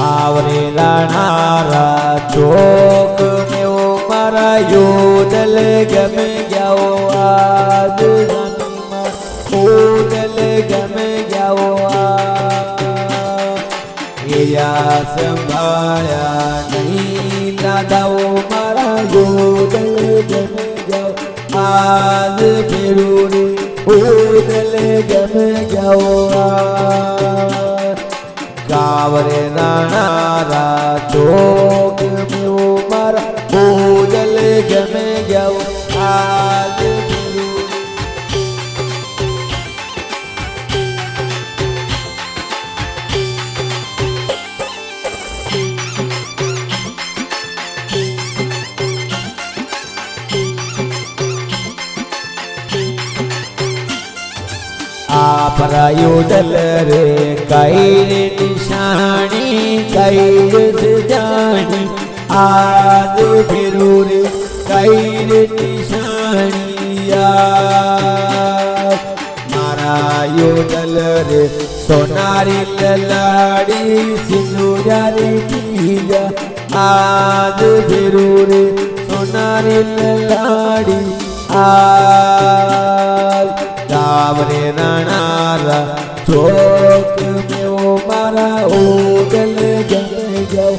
कावरे लानारा चौक में वो मारा योदल गम गयो आज योदल गम गयो या संभाया नहीं दादा वो मारा योदल गम गयो आज फिरूरी योदल गम गयो कावरे नानारा चौक में वो मारा योदल गम गयो आज आपरा योदल रे कई निशानी कई जानी आज फिरू रे कई निशानी मारा योदल रे सोनारी ललाड़ी सिंदूरारी पीला आज फिरू रे सोनारी ललाड़ी आज कावरे नानारा चौक में वो मारा योदल गम गयो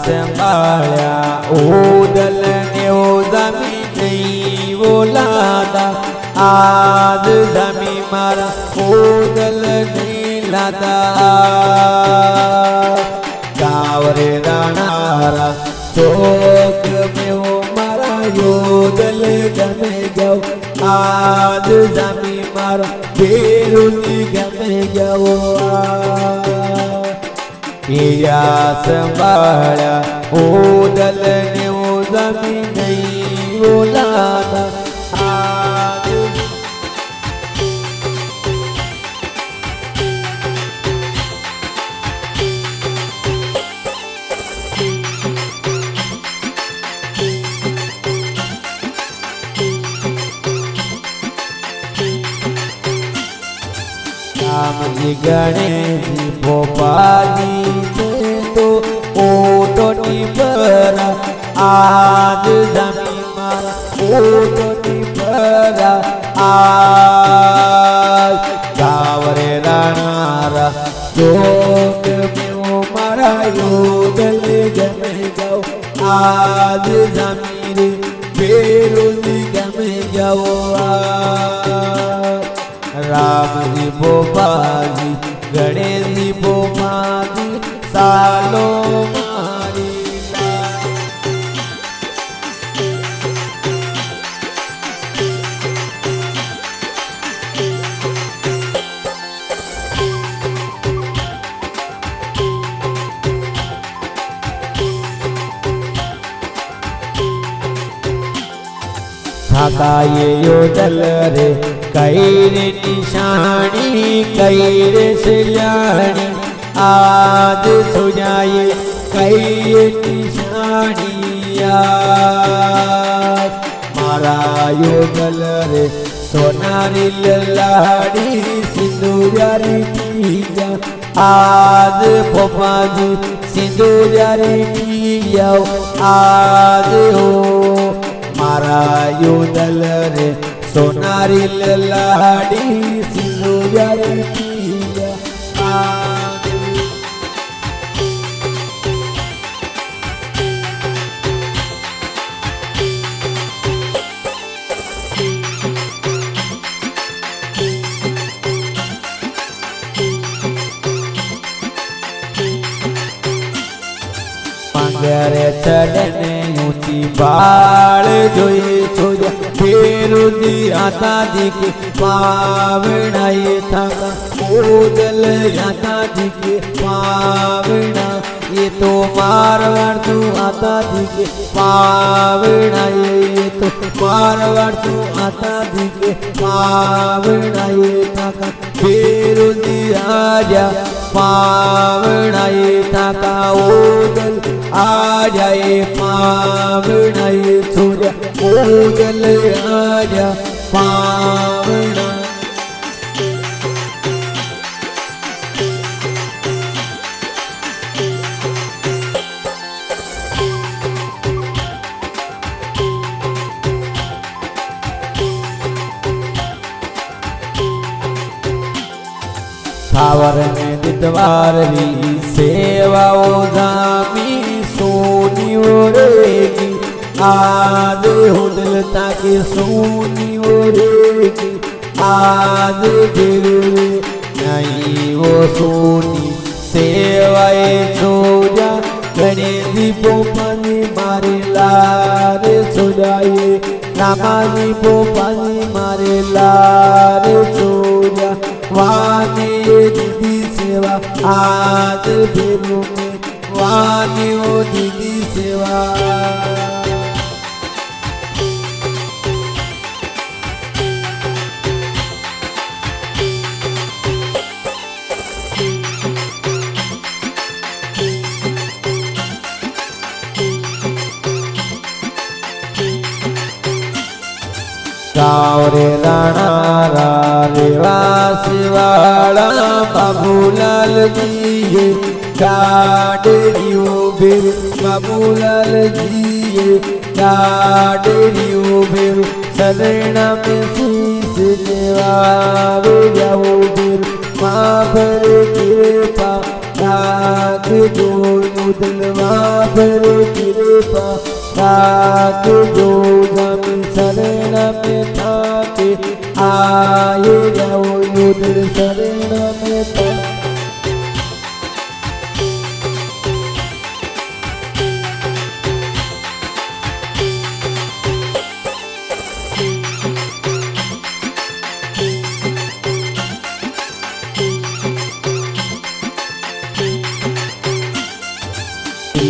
संभाया योदल ने वो जमी नहीं वो लादा आज जमी मारा योदल नहीं लादा कावरे नानारा चौक में वो मारा योदल गम गयो आज जमी मारा बेरुनी गम गयो या संभाला योदल ने वो जमी नहीं वो लादा आज राम जी गणेश जी भोपाली तो ओटोटी परा आज जमी मारा ओटोटी परा आज कावरे रानारा चौक में वो मारा योदल गम गयो आज जमी रे बेरुनी गम गयो राम जी भोपाली गणेश जी भोपाली सालो मारी थाका ये योदल रे कई निशानी कई सिलानी आज सुजाए कई निशानी मारा योदल रे सोनारी ललाड़ी सिंदूरारी पीला आज पोपाजी सिंदूरारी पिया आज हो मारा योदल रे सोनारी ललाड़ी सिंदूरारी पीला मगर चढ़ने ऊंची बाल जोए छोजा फेरुदी आता दिखे पावना ये थाका योदल आता दिखे पावना ये तो मारवाड़ तू आता दिखे पावना ये तो मारवाड़ तू आता दिखे पावना ये थाका बेरुजी आजा पावनाए थाका ओदल आजाए पावनाए छोजा ओदल आजा पावना थावर में दितवार री सेवाओ जामी सोनी ओरेगी आज होदल ताके सोनी ओरेगी आज गिरवे नहीं वो सोनी सेवाए छोजा गणे दीपो पानी मारे लारे छोजाए नामानी पो पानी मारे लारे छोजा वानी दीदी सेवा आज भेरू में वानी ओ दीदी सेवा गावरे राणा रेवासी वाला बाबूलाल जी गाड़ियों बेर बाबूलाल जी गाड़ियों बेर शरणा में शीश देवावे जाओ बेर माँ भर कृपा राग जो उदल माँ भर कृपा राग जो जमीन शरण में थाके आए जाओ उदल शरण में था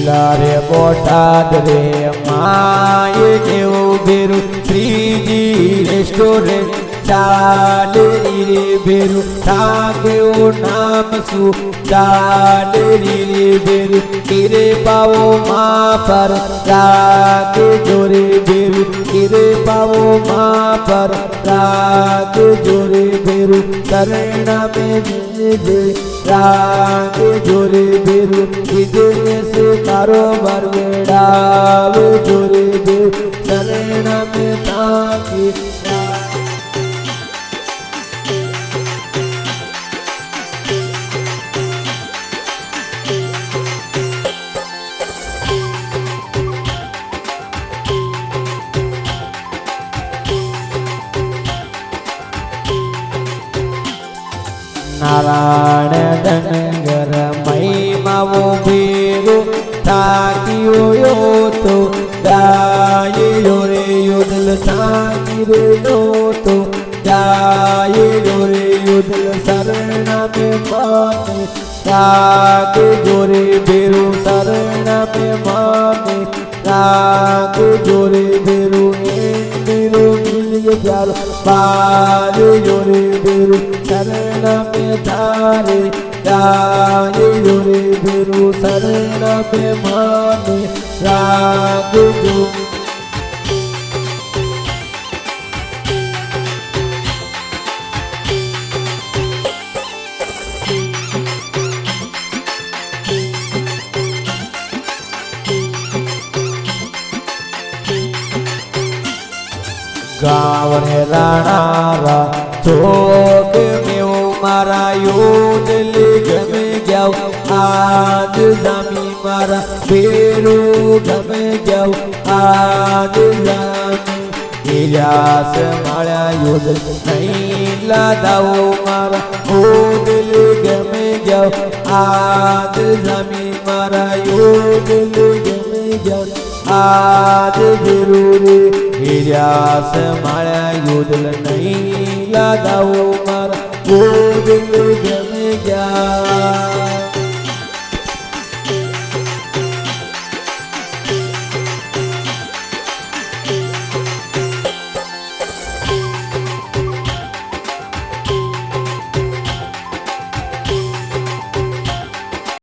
लारे बोटाद रे माये देव बेरु श्रीजी रेस्टोरेंट चालेरी रे बेरु थाके ओ नाम सु चालेरी रे बेरु तेरे पाओ माँ पर रागे जोरे बेरु तेरे पाओ माँ पर रागे जोरे बेरु शरणा में भेजे राग जोरे बेरु बिजनेस कारोबार बेड़ावे जोरे बेरु शरण में ताकि नारायण धनगर महिमा वो बेरो थाकियो यो तो गाये यो रे युदल थाकी रे यो तो गाये यो रे युदल शरण में माने राग जोरे बेरो शरण में माने राग जोरे बेरो बेरो मिल प्यार पार जोरे बेरो शरण में थारे गाये जोरे बेरो शरण में माने राग जो गाँव रे राणा चौक में मारा योद गम जाओ आज जामी मारा बेरो गम जाओ आज जामी इजास मारा योद नहीं लादाओ मारा योद गम जाओ आज जामी मारा योद गम जाओ आज जरूरी हिरास मारा योदल नहीं लादाओ मारा वो दिल जम जा